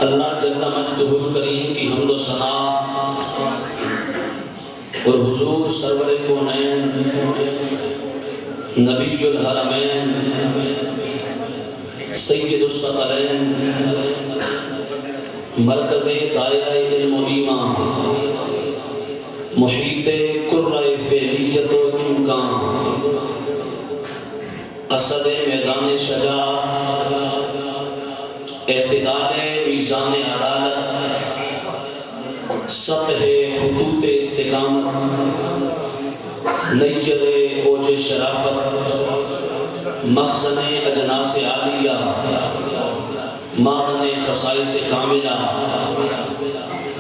اللہ جل مجدہ الکریم کی حمد و ثنا اور حضور سرور کونین نبی الحرمین سید الثقلین مرکز دائرہ علم و ایمان محیط قرہ فعلیت و امکان اسد میدان شجاعت اعتدال میزان عدالت سطح خطوط استقامت نیر اوج شرافت مخزن اجناس عالیہ معدن خصائص کاملہ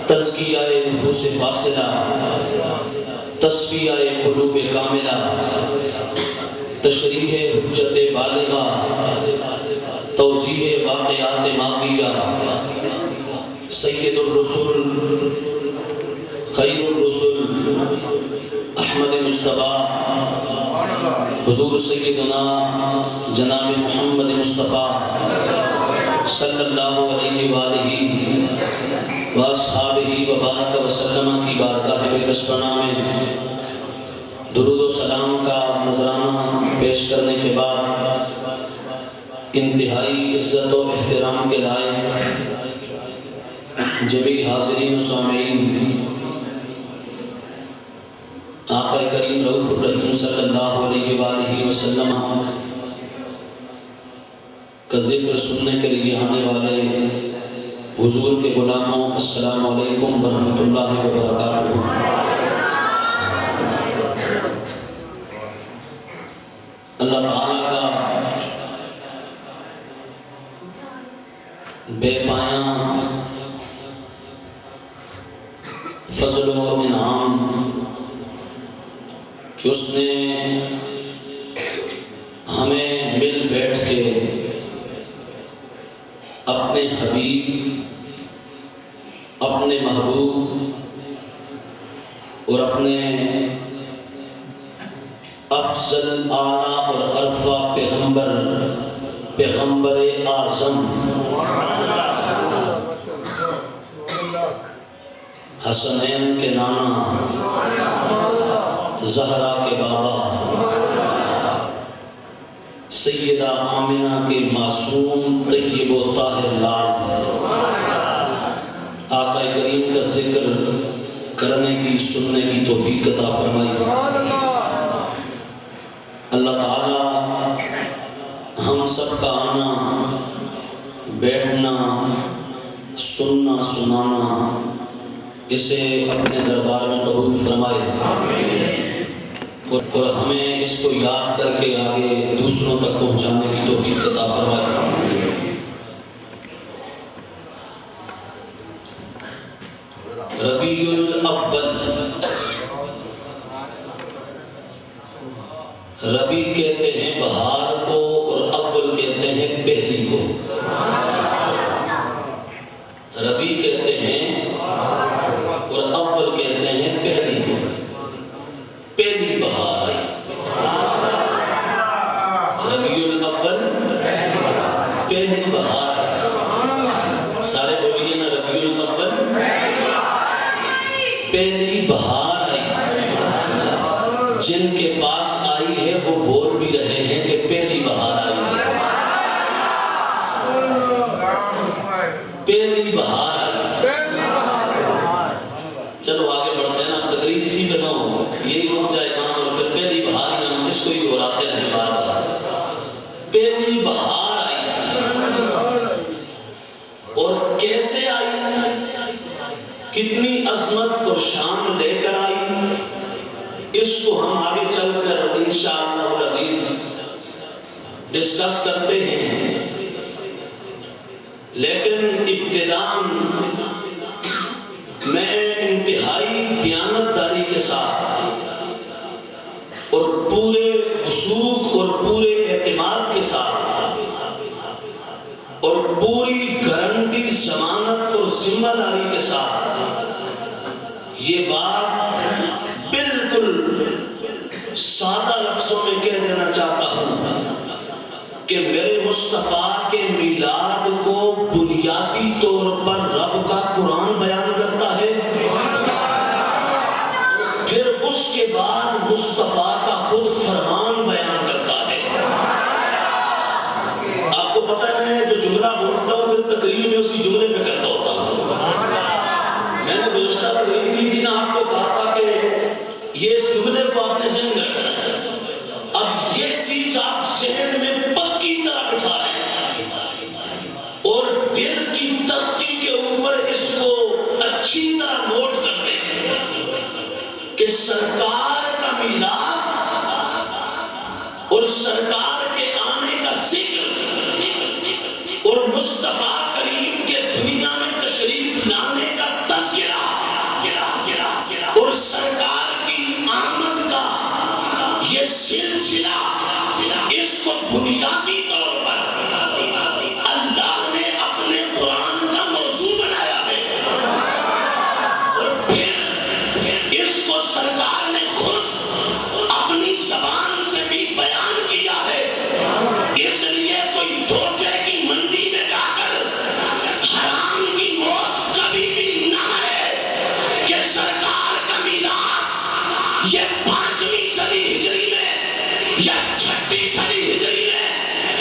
تزکیہ نفوس فاصلہ تصفیہ قلوب کاملہ تشریح حجت بالغہ توضیح واقعات ماضیہ سید الرسل خیر الرسل احمد مصطفیٰ حضور سیدنا جناب محمد مصطفیٰ صلی اللہ علیہ وآلہ واصحابہ وبارک وسلم کی بارگاہ بکسپنا میں درود و سلام کا نذرانہ پیش کرنے کے بعد انتہائی عزت و احترام کے لائق جمیع حاضرین و سامعین آقا کریم رؤوف الرحیم صلی اللہ علیہ وآلہ وسلم کا ذکر سننے کے لیے آنے والے حضور کے غلاموں السلام علیکم ورحمۃ اللہ وبرکاتہ۔ اللہ تعالیٰ کا بے پایاں فضل و انعام کہ اس نے ہمیں مل بیٹھ کے اپنے حبیب اپنے محبوب اور اپنے افضل اعلیٰ اور عرفہ پیغمبر اعظم حسنین کے نانا زہرا کے بابا سیدہ آمنہ کے معصوم طیب و طاہر لال آقا کریم کا ذکر کرنے کی سننے کی توفیق عطا فرمائی۔ اللہ تعالی ہم سب کا آنا بیٹھنا سننا سنانا اسے اپنے دربار میں قبول فرمائے اور ہمیں اس کو یاد کر کے آگے دوسروں تک پہنچانے کی توفیق عطا فرمائے۔ ربیع الاول، ربیع کہتے ہیں بہار کو اور اول کہتے ہیں پہلی کو۔ ربیع کہتے ہیں اور اول کہتے ہیں پہلی کو، پہلی بہار آئی۔ ربیع الاول پہلی بہار آئی، سارے بولیے نا ربیع الاول پہلی بہار آئی۔ جن کے پاس آئی ہے وہ بول بھی رہے ہیں کہ پہلی بہار آئی ہے، پہلی بہار آئی۔ چلو آگے بڑھتے ہیں نا، تقریر اسی پہ نہ ہو، یہی رک جائے کام اور پھر پہلی بہار ہی ہم اس کو ہی دہراتے رہے بار بار۔ پہلی بہار آئی اور کیسے آئی، کتنی عظمت اور شان لے کر آئی، اس کو ہم آگے چل کر انشاءاللہ العزیز ڈسکس کرتے ہیں۔ لیکن ابتداءً میں انتہائی دیانتداری کے ساتھ اور پورے وثوق اور پورے اعتماد کے ساتھ اور پوری گارنٹی ضمانت اور ذمہ داری کے ساتھ یہ بات بالکل سادہ لفظوں میں کہہ دینا چاہتا ہوں کہ میرے مصطفیٰ کے میلاد کو بنیادی طور پر مصطفیٰ کا خود فرمان بیان کرتا ہے۔ آپ کو پتہ ہے جو جملہ بولتا ہوں پھر تقریر میں اسی جملے میں کرتا ہوتا ہوں۔ میں نے گزشتہ تقریر کی تھی نا، آپ کو کہا تھا کہ یہ جملے کو آپ نے ذہن رکھنا ہے۔ اب یہ چیز آپ ذہن میں پکی طرح بٹھا لیں اور دل کی تختی کے اوپر اس کو اچھی طرح نوٹ کر لیں کہ سرکار کا میلاد اور سرکار کے آنے کا ذکر اور مصطفیٰ کریم کے دنیا میں تشریف لانے کا تذکرہ اور سرکار کی آمد کا یہ سلسلہ، اس کو بنیادی طور پر اللہ نے اپنے قرآن کا موضوع بنایا ہے، اور پھر اس کو سرکار نے خود اپنی زبان سے بھی بیان کیا ہے۔ اس لیے کوئی دھوکے کی منڈی میں جا کر حرام کی موت کبھی بھی نہ ہے کہ سرکار کا میلاد یہ 5ویں صدی ہجری میں یا 6 صدی ہجری میں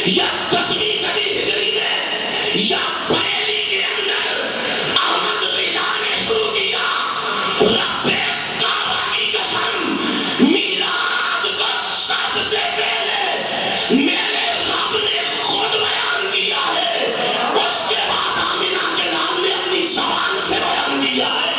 یا 10ویں صدی ہجری میں یا پہلی کے اندر احمد رضا نے شروع کیا۔ رب کعبہ کی قسم، میلاد کا سب سے پہلے میرے رب نے خود بیان کیا ہے، اس کے بعد آمنہ کے لال نے اپنی زبان سے بیان کیا ہے۔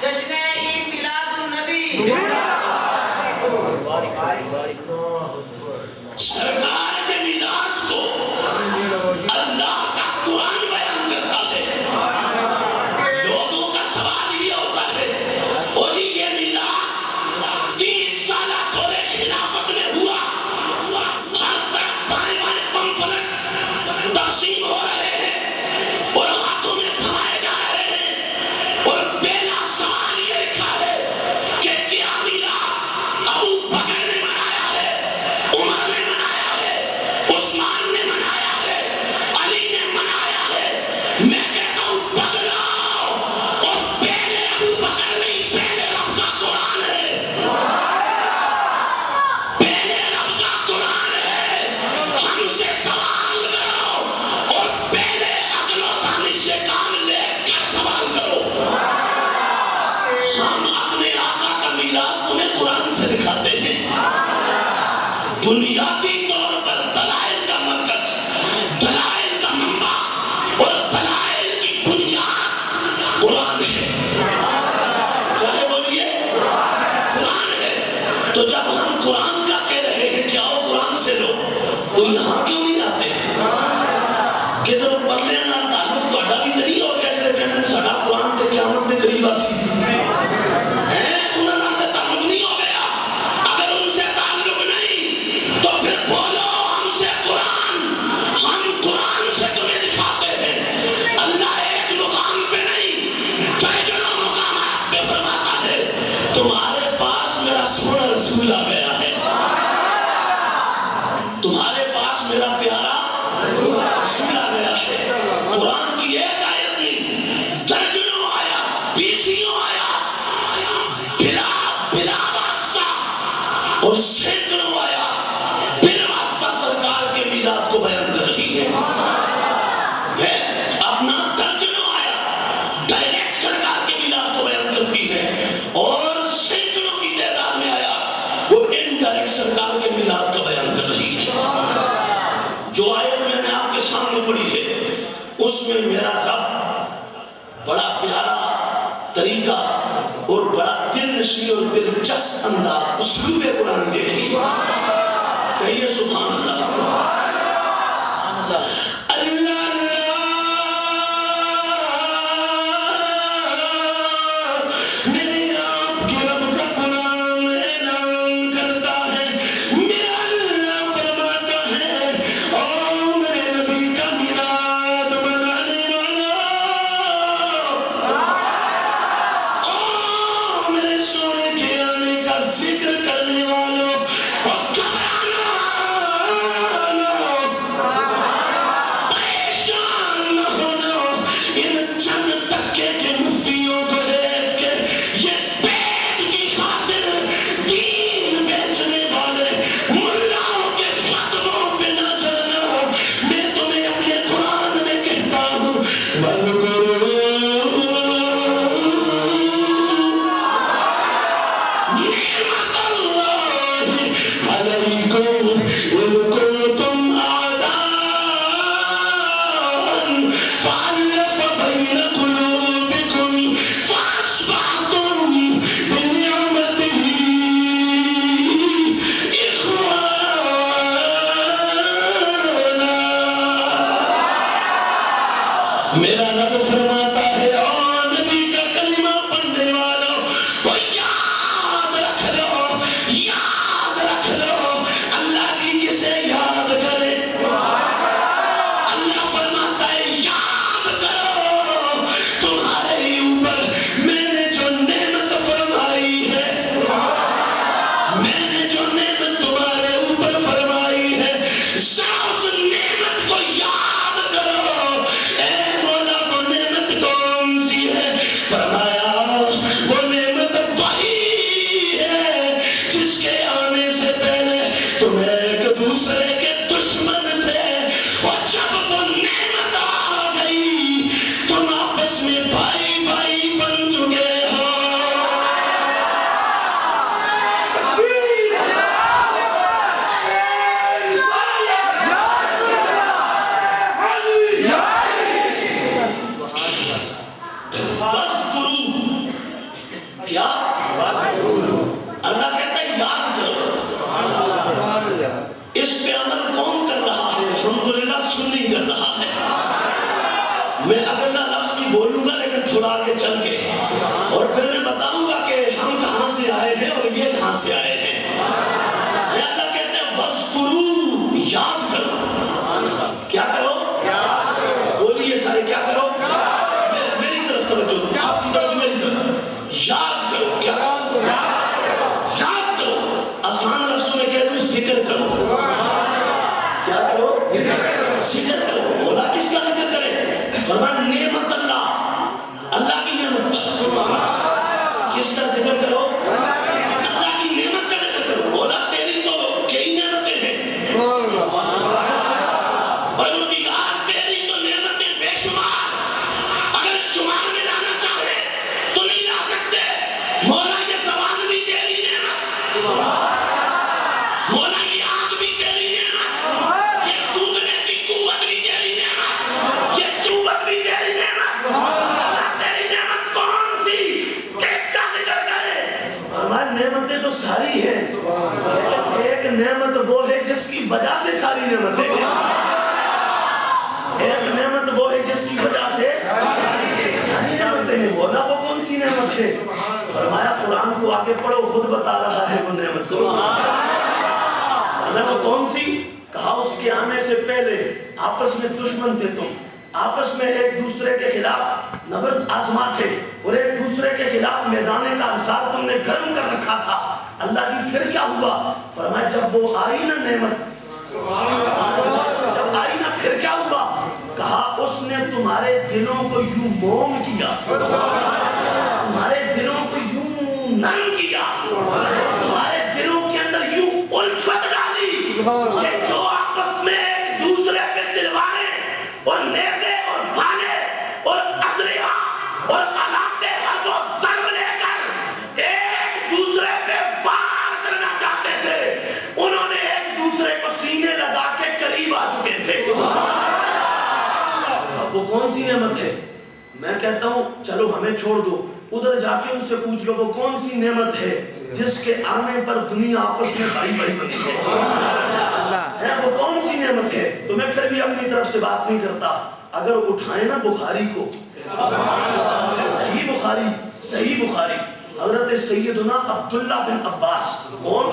جشن عید میلاد النبی۔ سرکار کے میلاد کو اللہ کا قرآن بیان کرتا ہے۔ لوگوں کا سوال یہ ہوتا ہے، اور یہ میلاد 30 سالہ دور خلافت میں ہوا، ہر طرف دائیں بائیں پمفلٹ تقسیم ہو رہے ہیں اور ہاتھوں میں تھمائے جا رہے ہیں، اور پہلا سوال یہ لکھا ہے کہ کیا میلاد ابو بکر نے منایا ہے، عمر نے منایا ہے، عثمان نے منایا ہے، علی نے منایا ہے؟ میں کہتا ہوں بدلاؤ، اور پہلے ابو بکر نہیں، پہلے رب کا قرآن ہے، پہلے رب کا قرآن ہے۔ ہم سے سوال کرو اور پہلے عقل و دانش سے کام لے کر سوال کرو۔ ہم اپنے آقا کا میلاد تمہیں قرآن سے دکھاتے ہیں۔ بنیادی طور پر دلائل کا مرکز، دلائل کا منبع اور دلائل کی بنیاد قرآن ہے۔ کیا ہے بولیے؟ قرآن ہے۔ تو جب ہم قرآن کا کہہ رہے ہیں کہ آؤ قرآن سے لو، تو یہاں کیوں نہیں آتے؟ کہ جو پڑھنے نہ تعلق تو اڈا بھی نہیں ہو گیا کہ کہنے سڑا قرآن تے قیامت کے قریب آسی ہیں، انہوں نے تعلق نہیں ہو گیا۔ اگر ان سے تعلق نہیں تو پھر بولو ہم سے قرآن، ہم قرآن سے تمہیں دکھاتے ہیں۔ اللہ ایک مقام پہ نہیں، درجنوں مقامات پہ فرماتا ہے تمہارے پاس میرا سونا رسول آ گیا ہے، تمہارے پاس میرا پیارا رسول آ گیا ہے۔ قرآن کی ایک آیت نہیں، درجنوں آیا، 20 آیا، بلا واسطہ اور سینکڑوں آیا بلا واسطہ سرکار کے میلاد کو بیان کر رہی ہے۔ اپنا درجنوں آیا ڈائریکٹ سرکار کے میلاد کو بیان کرتی ہے، اور سینکڑوں کی تعداد میں آیا وہ انڈائریکٹ سرکار کے میلاد کا بیان کر رہی ہے۔ جو آیت میں نے آپ کے سامنے پڑھی ہے اس میں میرا رب بڑا پیارا طریقہ اور بڑا دل نشین اور دلچسپ انداز اسلوب قرآن دیکھی، کہیے سبحان اللہ۔ ذکر کرنے والوں اور گھبرانا اللہ کہتا ہے یاد کرو. اس پہ عمل کون کر رہا ہے؟ الحمدللہ سنی کر رہا ہے. میں اگلا لفظ بھی بولوں گا لیکن تھوڑا آگے چل کے، اور پھر میں بتاؤں گا کہ ہم کہاں سے آئے ہیں اور یہ کہاں سے آئے ہیں. اللہ کہتے ہیں وَاذْكُرُوا، یاد کرو. کیا کرو؟ بولیے سارے، کیا کرو؟ میری طرف توجہ، آپ کی طرف میری طرف. یاد کرو. کیا یاد کرو. آسان لفظوں میں کہہ دوں ذکر کرو. کیا کرو؟ ذکر کرو. مولا کس کا ذکر کرے؟ فرمایا نعمت اللہ، اللہ کی نعمت کا. کس کا ذکر کرو؟ اللہ کی نعمت کا ذکر کرو. مولا تیری تو کئی نعمتیں ہیں، پروردگار تیری تو نعمتیں بے شمار، اگر شمار میں لانا چاہے تو نہیں لا سکتے. مولا یہ زبان بھی تیری نعمت، مولا یہ آنکھ بھی تیری نعمت، یہ سونگنے کی قوت بھی تیری نعمت، یہ چوبت بھی تیری نعمت. اللہ تیری نعمت کون سی؟ کس کا ذکر کرے؟ ہماری نعمتیں تو ساری ہیں، لیکن ایک نعمت وہ ہے جس کی وجہ سے ساری نعمتیں ہیں. ایک نعمت وہ ہے جس کی وجہ سے ساری نعمتیں ہیں. بولا وہ کون سی نعمت ہے؟ فرمایا قرآن کو آگے پڑھو، خود بتا رہا ہے وہ نعمت کون سی. وہ کون سی؟ کہا اس کے آنے سے پہلے آپس میں دشمن تھے تم، آپس میں ایک دوسرے کے خلاف نبرد آزما تھے، اور ایک دوسرے کے خلاف میدان کا انصار تم نے گرم کر رکھا تھا. اللہ کی پھر کیا ہوا؟ فرمایا جب وہ آئی نا نعمت، جب آئی نا پھر کیا ہوا؟ کہا اس نے تمہارے دلوں کو یوں موم کیا، تمہارے دلوں کو یوں نرم کیا، تمہارے دلوں کے اندر یوں الفت ڈالی کہ جو آپس میں ایک دوسرے پہ تلواریں اور نیزے اور بھالے اور اسلحہ اور آلات حرب و ضرب لے کر ایک دوسرے پہ وار کرنا چاہتے تھے، انہوں نے ایک دوسرے کو سینے لگا کے قریب آ چکے تھے. وہ کون سی نعمت ہے؟ میں کہتا ہوں چلو ہمیں چھوڑ دو، ادھر جا کے ان سے پوچھ لو وہ کون سی نعمت ہے جس کے آنے پر دنیا آپس میں بھائی بھائی بنی ہے. وہ کون سی نعمت ہے؟ تو میں پھر بھی اپنی طرف سے بات نہیں کرتا. اگر اٹھائیں نا بخاری کو، صحیح بخاری، صحیح بخاری، حضرت سیدنا عبداللہ بن عباس. کون؟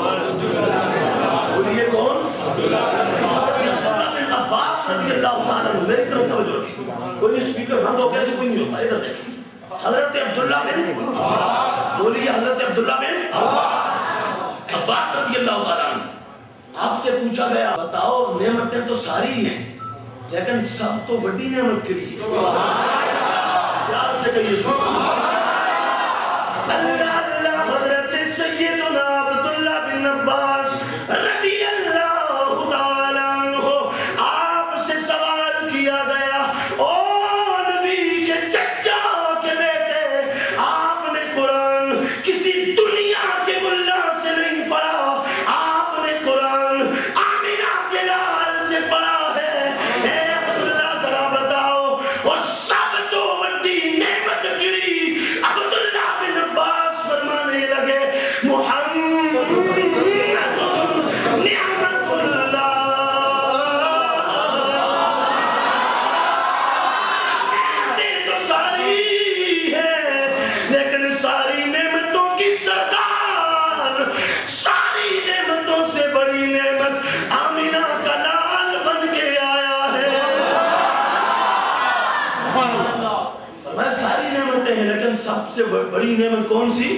بولیے کون؟ عبداللہ بن عباس رضی اللہ تعالیٰ عنہ. میری طرف توجہ رکھیں، کوئی اسپیکر بند ہو گیا تو کوئی نہیں ہوتا. ادھر دیکھیں حضرت عبداللہ بن، بولیے حضرت عبداللہ بن عباس رضی اللہ تعالیٰ عنہ. آپ سے پوچھا گیا بتاؤ نعمتیں تو ساری ہیں لیکن سب تو بڑی نعمت کیڑی ہے؟ پیار سے کہیے سبحان اللہ. اللہ حضرت سیدنا عبداللہ بن عباس رضی اللہ تعالیٰ عنہ آپ سے سوال کیا گیا، او نبی کے چچا کے بیٹے، آپ نے قرآن کسی دنیا کے ملا سے نہیں پڑھا، آپ نے قرآن آمینہ کے لال سے پڑھا ہے. اے عبداللہ ذرا بتاؤ وہ سب تو بڑی نعمت گری؟ عبداللہ بن عباس فرمانے لگے محمد نعمت اللہ. نعمتیں تو ساری ہے لیکن ساری نعمتوں کی سردار، ساری نعمتوں سے بڑی نعمت آمینہ کا لال بن کے آیا ہے. میں ساری نعمتیں ہیں لیکن سب سے بڑی نعمت کون سی؟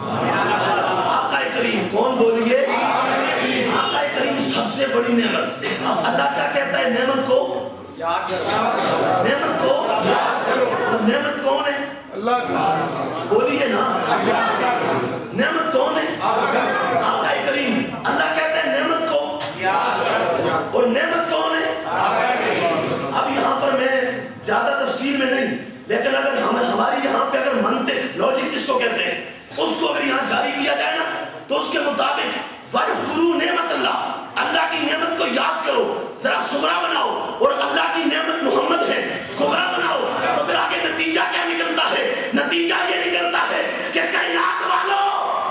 آقا کریم. کون بولیے؟ آقا کریم سب سے بڑی نعمت. اب اللہ کیا کہتا ہے نعمت کو؟ نعمت کو؟ نعمت کون ہے؟ بولیے نا، نعمت کون ہے؟ آقا کریم. اللہ کہتا ہے نعمت کو، اور نعمت کون ہے؟ اب یہاں پر میں زیادہ تفصیل میں نہیں، لیکن اگر ہماری یہاں پہ اگر منطق لوجک جس کو کہتے ہیں اس کو اگر یہاں جاری کیا جائے نا تو اس کے مطابق وَاذْكُرُوا نعمت اللہ، اللہ کی نعمت کو یاد کرو، ذرا صغرا بناؤ، اور اللہ کی نعمت محمد ہے کبرا بناؤ. تو پھر آگے نتیجہ کیا نکلتا ہے؟ نتیجہ یہ نکلتا ہے کہ کائنات والوں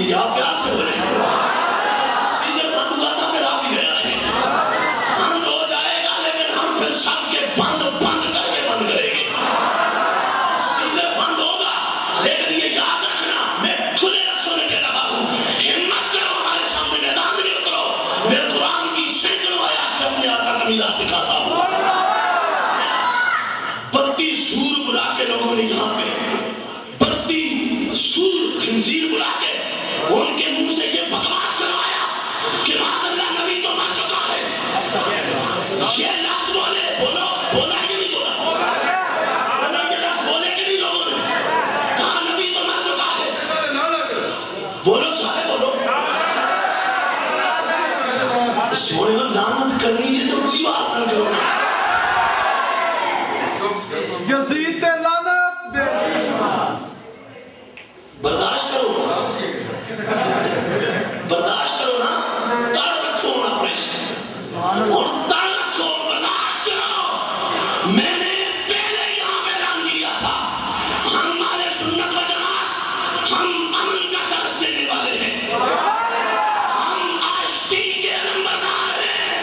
یا پیار سے بولے اسپیکر بند ہوا تھا پھر آ بھی گیا ہے بند ہو جائے گا لیکن ہم پھر سب کے بند کر کے بند کریں گے اسپیکر بند ہوگا لیکن یہ یاد رکھنا میں کھلے لفظوں میں کہہ رہا ہوں ہمت کرو ہمارے سامنے میدان میں اترو میں قرآن کی سینکڑوں آیات سے اپنے آقا کا میلاد دکھاتا ہوں بڑتی سور بلا کے لوگوں نے یہاں پہ بڑتی سور خنزیر بلا کے ان کے منہ سے یہ بکواس کروایا کہ معاذ اللہ نبی تو مر چکا ہے یہ لفظ بولے بولا کہ نہیں بولا یہ لفظ بولے کہ نہیں لوگوں نے کہا نبی تو مر چکا ہے بولو سارے بولو سونے اور لعنت کرنی ہے تو اسی بات نہ کرو نا یزید تے لعنت برداشت کرو نا تڑ رکھو اپنے سے اور تڑ رکھو برداشت کرو میں نے پہلے یہاں پہ اعلان کیا تھا ہمارے سنت و جماعت ہم امن کا درس دینے والے ہیں ہم آشتی کے نمبردار ہیں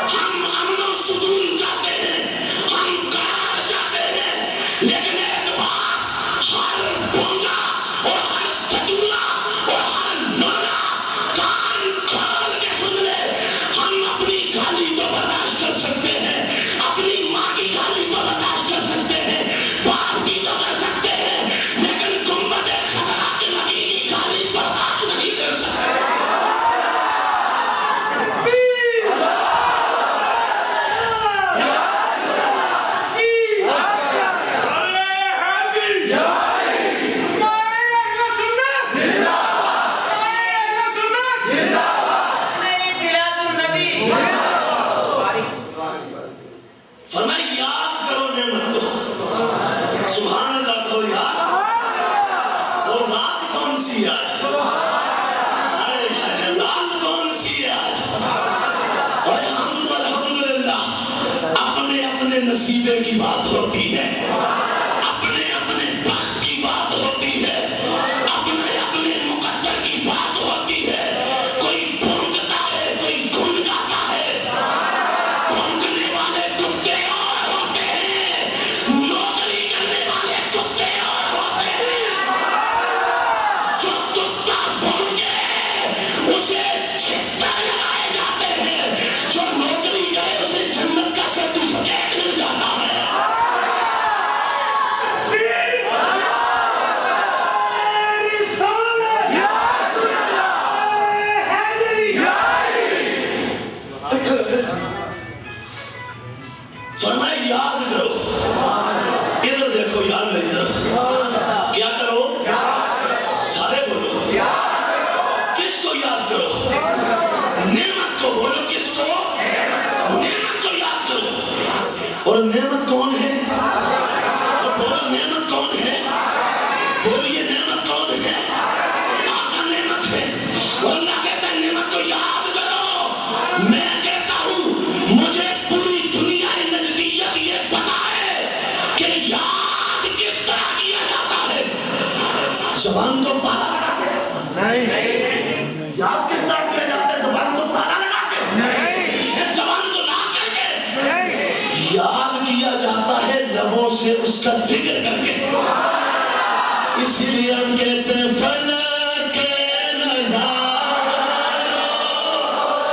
ہم امن و سکون چاہتے ہیں ہم قرار چاہتے ہیں لیکن ایک بات ہر بونگا اور ہر تدورا اور ہر نونا کان کھول کے سن لے ہم اپنی گالی تو برداشت کر سکتے ہیں اپنی ماں کی گالی تو برداشت کر سکتے ہیں باپ کی تو کر سکتے ہیں لیکن گنبد خزرہ کے نبی کی گالی برداشت نہیں کر سکتے فرمائے یاد کرو نعمت کو سبحان اللہ کو یاد اور رات کون سی آج رات کون سی آج اور الحمدللہ اپنے اپنے نصیبے کی بات ہوتی ہے اپنے اپنے بخت کی بات ہوتی ہے اپنے اپنے مقدر کی بات ہوتی ہے کوئی بھونکتا ہے کوئی گھن گاتا ہے بھونکنے والے کتے اور ہوتے ہیں نوکری کرنے والے کتے اور ہوتے ہیں جو کتا بھونکے اسے چھتر لگائے جاتے ہیں جو نوکری کرے اسے جنت کا سرٹیفکیٹ مل جاتا ہے فرمائے یاد کرو ادھر دیکھو یاد میری طرف کیا کرو سارے بولو کس کو یاد کرو نعمت کو بولو کس کو نعمت کو یاد کرو اور نعمت کون ہے اور بولو نعمت کون ہے بولیے نعمت کون ہے آقا نعمت ہے اور اللہ کہتا ہے نعمت کو یاد کرو میں کہتا ہوں مجھے پوری دنیا نزدیکیت یہ پتا ہے کہ یاد کس طرح کیا جاتا ہے زبان کو تالا لگا کے یاد کس طرح کیا جاتا ہے زبان کو تالا لگا کے زبان کو لا کر کے یاد کیا جاتا ہے لبوں سے اس کا ذکر کر کے اسی لیے ہم کہتے ہیں فلک نظاروں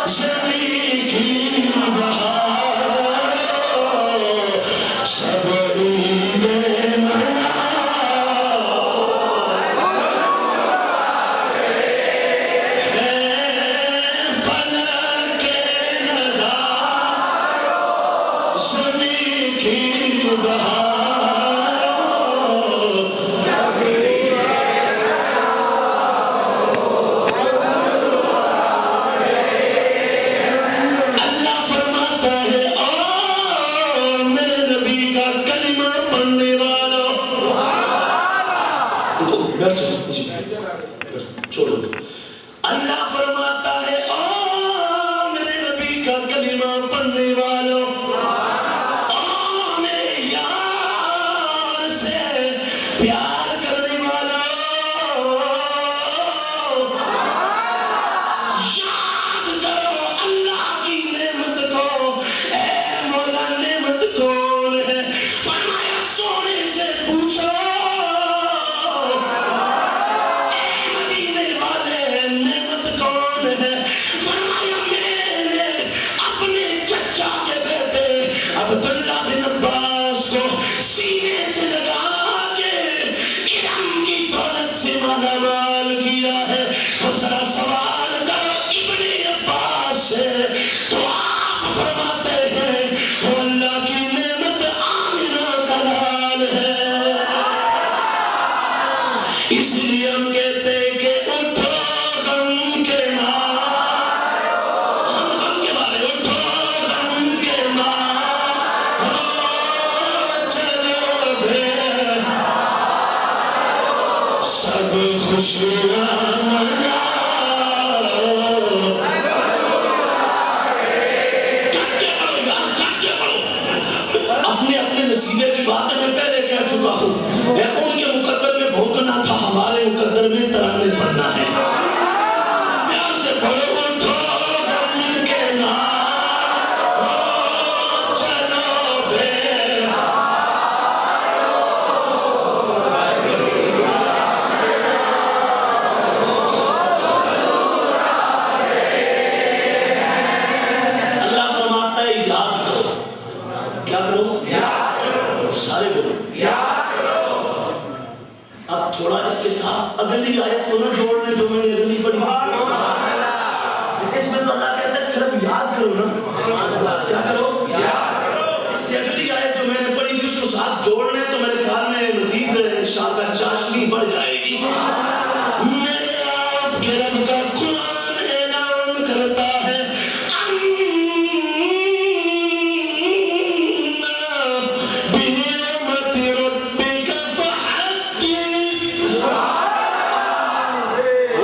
زمین کی بہاروں سب عید فلک نظاروں زمین کی بہاروں اللہ فرماتا ہے او میرے نبی کا کلمہ پڑھنے والوں او میرے یار سے پیار کرنے والوں یاد کرو نا، کیا کرو؟ اس سے اگلی آیت جو میں نے پڑھی تھی اس کو ساتھ جوڑنا ہے تو میرے خیال میں مزید انشاءاللہ چاشنی بڑھ جائے گی. میرے آپ کے رب کا قرآن اعلان کرتا ہے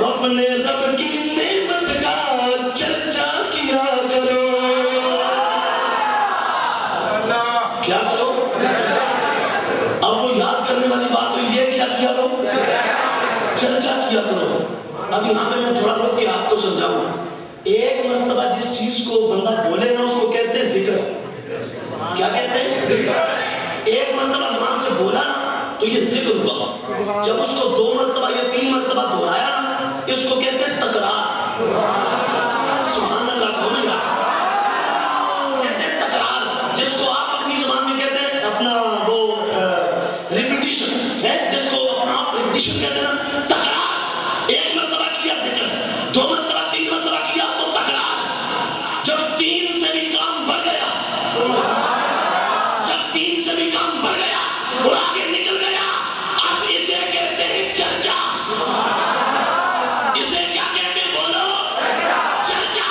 اپنے رب کی نعمت کا چرچا کیا کرو. کیا کرو؟ اب وہ یاد کرنے والی بات تو یہ کیا کرو؟ چرچا کیا کرو. اب یہاں پہ میں تھوڑا رک کے آپ کو سمجھاؤں. ایک مرتبہ جس چیز کو بندہ بولے نا اس کو کہتے ہیں ذکر. کیا کہتے ہیں؟ ذکر. ایک مرتبہ زبان سے بولا نا تو یہ ذکر ہوا. جب اس کو 2 مرتبہ یا 3 مرتبہ دہرایا نا اس کو کہتے ہیں تکرار. سبحان اللہ کہو نا. کہتے ہیں تکرار جس کو آپ اپنی زبان میں کہتے ہیں اپنا وہ ریپیٹیشن ہے جس کو اپنا آپ ریپیٹیشن کہتے ہیں نا تکرار. ایک مرتبہ کیا ذکر, 2 مرتبہ 3 مرتبہ کیا تو تکرار. جب 3 سے بھی کام بڑھ گیا, جب 3 سے بھی کام بڑھ گیا اور آگے نکل گیا, اب اسے کہتے ہیں چرچا. اسے کیا کہتے ہیں بولو؟ چرچا.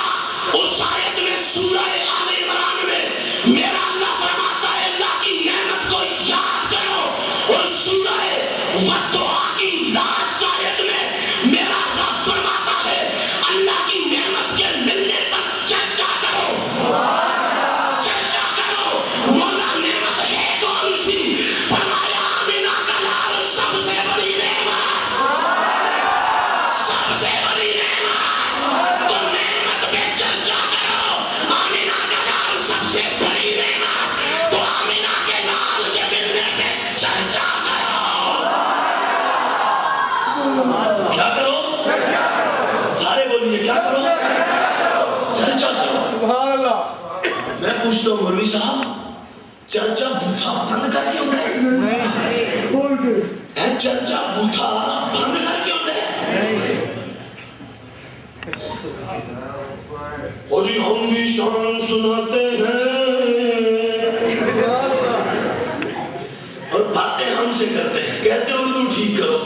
اس آیت میں سورہ آل عمران میں میرا اللہ فرماتا ہے اللہ کی نعمت کو یاد کرو, اور سورہ والضحیٰ کی لاسٹ آیت میں میرا رب فرماتا ہے اللہ کی نعمت کے ملنے پر چرچا کرو. چرچا کرو مولا نعمت ہے کون سی؟ فرمایا آمینہ کا لال سب سے بڑی نعمت, سب سے بڑی نعمت. تو نعمت پہ چرچا کرو. آمینہ کا لال سب سے بڑی نعمت, تو آمینہ کے لال کے ملنے پہ چرچا کرو. کیا کرو؟ سارے بولیے کیا کرو؟ چرچا کرو. سبحان اللہ. میں پوچھتا ہوں مولوی صاحب, چرچا بوٹھا بند کر کے ہوتا ہے؟ چرچا بوٹھا بند کر کے ہوتا ہے؟ اور جی ہم بھی شان سناتے ہیں اور باتیں ہم سے کرتے ہیں, کہتے ہیں اردو ٹھیک کرو.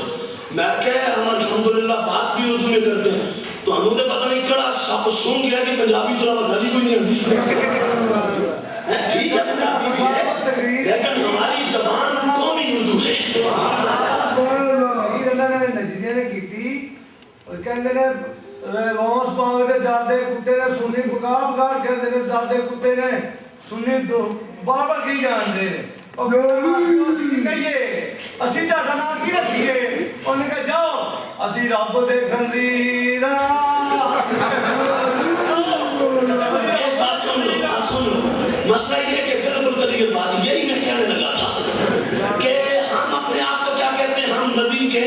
میں کہ ہم الحمدللہ بات بھی اردو میں کرتے ہیں, تو ہمیں تو پتہ نہیں کڑا سب سن گیا کہ پنجابی تو رہا گلی کوئی نہیں آتی. ٹھیک ہے پنجابی بھی ہے لیکن ہماری زبان قومی اردو ہے. نجدیہ نے کی تھی اور کہتے ہیں روز پاک دے دردے کتے نے سنی بکار بکار کہتے ہیں دردے کتے نے سنی تو بار بار کی جان دے رہے. اور کہیے اسی دا گنا کی رکھیے, انہوں نے کہا جاؤ اسی رب دے کھندی بات سن لو. مسئلہ یہ ہے کہ بالکل کلیئر بات یہی میں کہنے لگا تھا کہ ہم اپنے آپ کو کیا کہتے ہیں؟ ہم نبی کے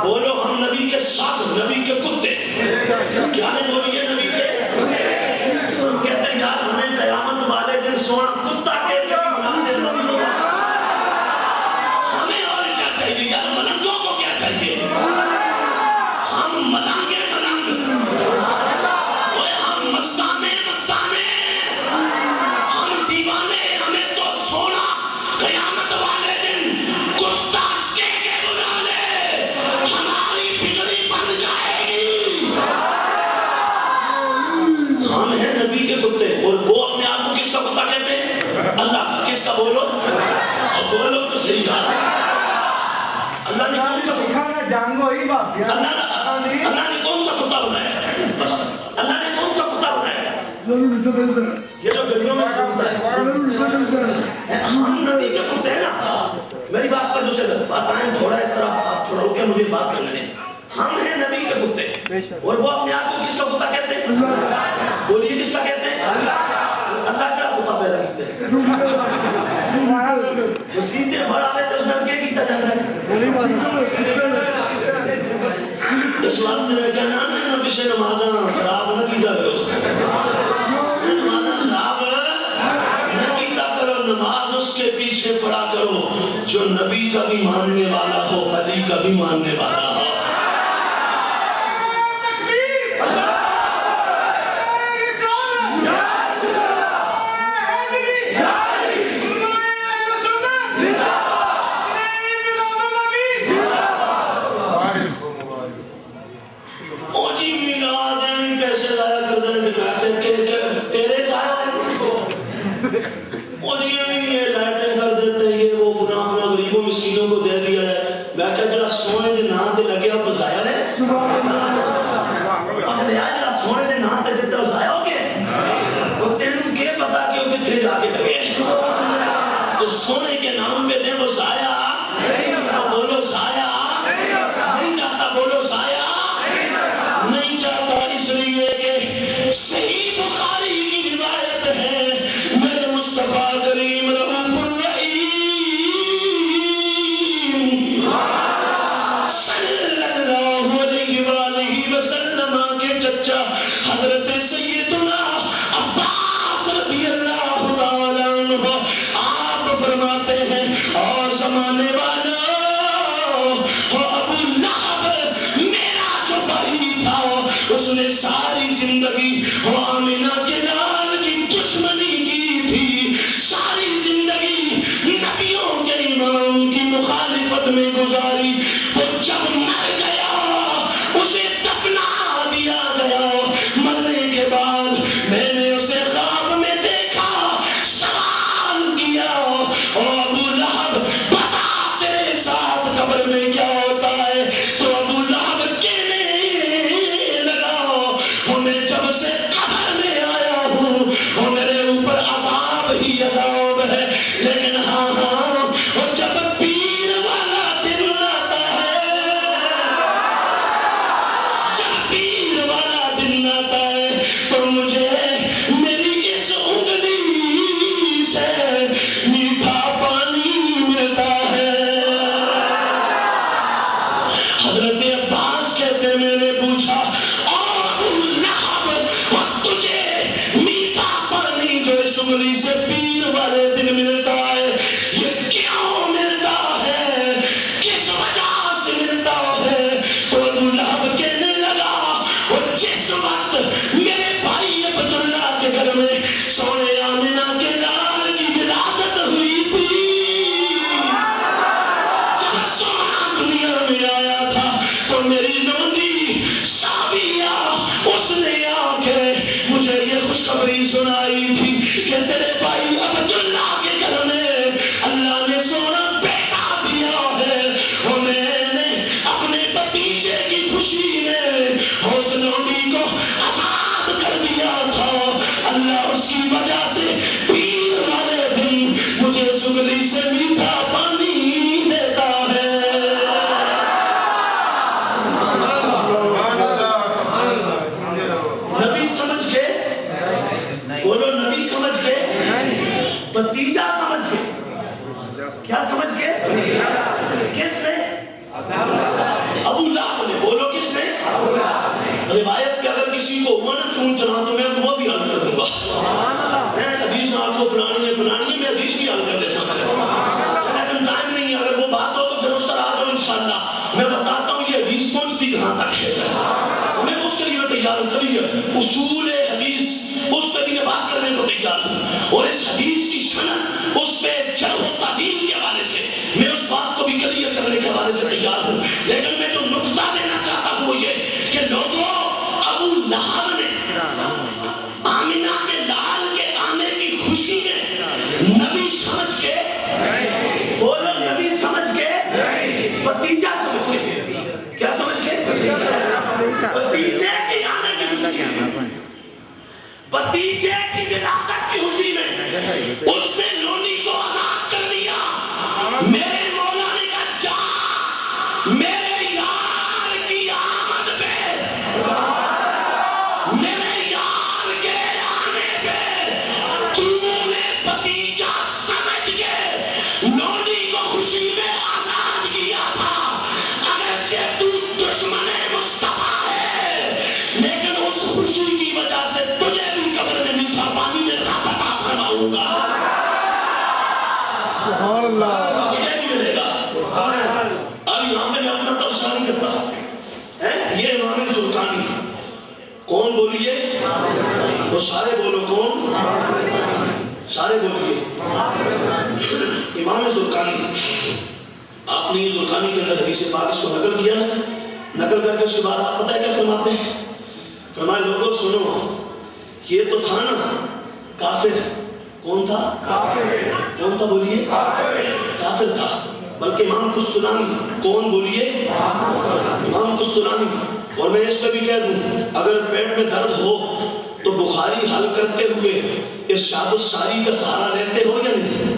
بولو, ہم نبی کے ساتھ نبی کے کتے. کیا نہیں بولیے نبی کے کہتے ہیں یار ہمیں قیامت والے دن سونا کتا کے ہمیں اور کیا چاہیے یار؟ ملنگوں کو کیا چاہیے؟ ہم ملنگے ملنگ, ہم مستانے مستانے, ہم دیوانے. ہمیں تو سونا قیامت والے دن کتا کے بنا لے, ہماری بگڑی بن جائے گی. ہم ہیں نبی کے کتے, اور وہ اپنے آپ کو کس کا کتا کہتے ہیں؟ اللہ کا. کس کا بولو؟ اور بولو تو صحیح ہے. اللہ نے کون سا کھانا جانگو ہی بات ہے. اللہ نے کون سا کتا بنایا؟ بس اللہ نے کون سا کتا بنایا؟ یہ جو گلیوں میں گھومتا ہے. ہم نبی کے کتے ہیں نا. میری بات پر جو سے ٹائم تھوڑا اس طرح آپ تھوڑا رک کے مجھے بات کرنے دیں. ہم ہیں نبی کے کتے, اور وہ اپنے آپ کو کس کا کتا کہتے ہیں؟ بولیے کس کا کہتے ہیں؟ اللہ کا کتا پیدا کرتے ہیں. مسیحے بڑا ہے تو اس میں کیا کیتا جاتا ہے؟ اس واسطے میں کہنا نا پیچھے نمازاں خراب نہ کیتا کرو, نمازاں خراب نہ کیتا کرو. نماز اس کے پیچھے پڑھا کرو جو نبی کا بھی ماننے والا ہو, علی کا بھی ماننے والا ہو. تیرے سایہ اور یہ لائٹیں کر دیتے یہ وہ فنا غریبوں مسکینوں کو دے دیا ہے. میں کہا جڑا سونے دے نام تے لگے اب ضائع ہے اگلے جڑا سونے دے نام تے دیتا ضائع ہو گیا. وہ تینوں کیا پتا کہ وہ کتنے جا کے لگے تو سونے کے نام پہ دیں وہ ضائع. بولو ضائع نہیں جاتا. بولو ضائع نہیں جاتا. اس لیے کہ صحیح بخاری کی روایت ہے میرے مصطفیٰ کریم رؤوف الرحیم صلی اللہ علیہ وآلہ وسلم کے چچا حضرت سیدنا عباس رضی اللہ تعالیٰ عنہ آپ فرماتے ہیں اور زمانے والا ابو لہب میرا جو بھائی تھا اس نے ساری زندگی آمنہ کے لال کی دشمنی کی تھی. ساری زندگی نبیوں کے امام کی مخالفت میں گزاری. وہ جب مر گیا اسے دفنا دیا گیا. مرنے کے بعد میں نے اسے خواب میں دیکھا. سوال کیا او ابو لہب بتا تیرے ساتھ قبر میں کیا ہوتا ہے. تو ابو لہب کہنے لگا میں جب سے قبر میں آیا ہوں وہ میرے اوپر عذاب ہی عذاب ہے. لیکن ہاں وہ جب پیر والا دن آتا ہے جب پیر والا دن آتا ہے تو مجھے میری اس انگلی سے میٹھا پانی ملتا ہے. حضرت عباس کہتے ہیں میں نے پوچھا انگلی سے پیر والے دن ملتا ہے یہ کیوں ملتا ہے کس وجہ سے ملتا ہے. تو ابو لہب کہنے لگا وہ جس وقت میرے بھائی عبداللہ کے گھر میں سونے آمنہ کے لال کی ولادت ہوئی تھی جب سونا دنیا میں آیا تھا تو میری لونڈی ساویہ اس نے آ کے مجھے یہ خوشخبری سنائی تھی کہ تیرے بھائی عبداللہ کے گھر میں اللہ نے سونا بیٹا دیا ہے. اور میں نے اپنے بھتیجے کی خوشی میں اس لونڈی کو آزاد کر دیا تھا. اللہ اس کی وجہ سے پیر والے دن مجھے سگلی سے میٹھا پانی دیتا ہے. نبی سمجھ کے بولو نبی سمجھ کے بھتیجا سمجھ کے کیا سمجھ کے کس نے ابو لہب نے. بولو کس نے روایت پہ اگر کسی کو من چون چلا تو میں وہ بھی حل کر دوں گا. حدیث آپ کو فلانی ہے میں حدیث بھی حل کر دے سکتا ہوں لیکن ٹائم نہیں. اگر وہ بات ہو تو پھر اس طرح آ جاؤ انشاءاللہ. میں بتاتا ہوں یہ حدیث پہنچتی کہاں تک ہے. میں اس کے لیے میں تیار ہوں. کبھی اصول حدیث اس پہ بھی میں بات کرنے کو تیار ہوں اور اس حدیث کی سند اس پہ جرح و تعدیل کے حوالے سے میں اس بات کو بھی کلیئر کرنے کے حوالے سے تیار ہوں. لیکن میں جو نقطہ دینا چاہتا ہوں وہ یہ کہ لوگوں ابو لہب نے آمنہ کے لال کے آنے کی خوشی میں نبی سمجھ کے بولو نبی سمجھ کے بھتیجا سمجھ کے کیا سمجھ کے بھتیجے کی آنے کی خوشی میں بھتیجے کی ولادت کی خوشی میں اس نے لونی کو آزاد کر دیا. میرے مولا نے کہا جا میرے یار کی آمد پہ میرے یار کے آنے پہ تو نے بھتیجا سمجھ کے لونی کو خوشی میں آزاد کیا تھا. اگرچہ تو دشمن مصطفیٰ ہے لیکن اس خوشی کی وجہ سے تجھے بھی قبر میں میٹھا پانی میں راحت عطا فرماؤں گا. سبحان اللہ. مجھے بھی ملے گا. اب یہاں میں اپنا تبصرہ نہیں کرتا. یہ امام زرقانی کون بولیے وہ سارے بولو کون سارے بولیے امام زرقانی. آپ نے زرقانی کے اندر حدیث پاک اس کو نقل کیا نقل کر کے اس کے بعد آپ پتہ ہے کیا فرماتے ہیں. فرمائے لوگوں سنو یہ تو تھا نا کافر. کون تھا؟ کون تھا بولیے؟ کافر تھا. بلکہ امام قسطلانی. کون بولیے؟ امام قسطلانی. اور میں اس پہ بھی کہہ دوں اگر پیٹ میں درد ہو تو بخاری حل کرتے ہوئے ارشاد الساری کا سہارا لیتے ہو یا نہیں؟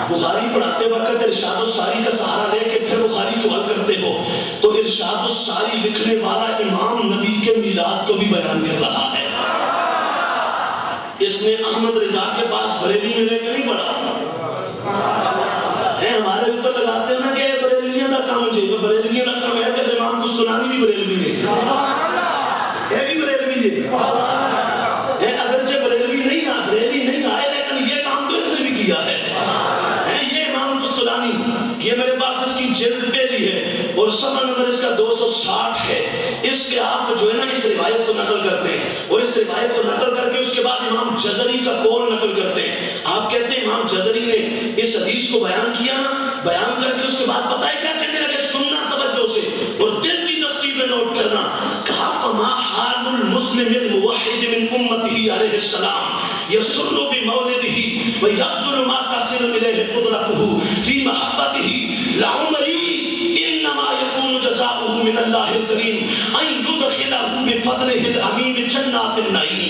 بخاری پڑھاتے وقت ارشاد الساری کا سہارا لے کے پھر بخاری کو حل کرتے ہو. تو ارشاد الساری لکھنے والا امام نبی کے میلاد کو بھی بیان کر رہا ہے. اس نے احمد رضا کے پاس بریلی میں لے کے نہیں پڑھا ہے. ہمارے اوپر لگاتے ہیں نا کہ بریلیوں کا کام جی. بریلیوں کا کام ہے کہ امام قسطلانی بھی بریلوی ہے بھی بریلوی ہے. اگرچہ بریلوی نہیں آ بریلی نہیں آئے لیکن یہ کام تو اس نے بھی کیا ہے. یہ امام قسطلانی یہ میرے پاس اس کی جلد پہلی ہے اور صفحہ نمبر اس کا 260 ہے. اس کے آپ جو ہے نا اس روایت کو نقل کرتے ہیں اور اس روایت کو نقل کر کے اس کے بعد امام جزری کا قول نقل کرتے ہیں. آپ کہتے ہیں امام جزری نے اس حدیث کو بیان کیا. بیان کر کے اس کے بعد پتہ ہے کیا کہنے لگے؟ سننا توجہ سے اور دل کی تختی میں نوٹ کرنا. کہا فما حال المسلم الموحد من امته علیہ السلام یسر بمولده ویبذل ما تصل الیہ قدرته فی محبته لعمری انما یکون جزاؤه من اللہ الکریم ان یدخلہ بفضلہ العمیم جنات النعیم.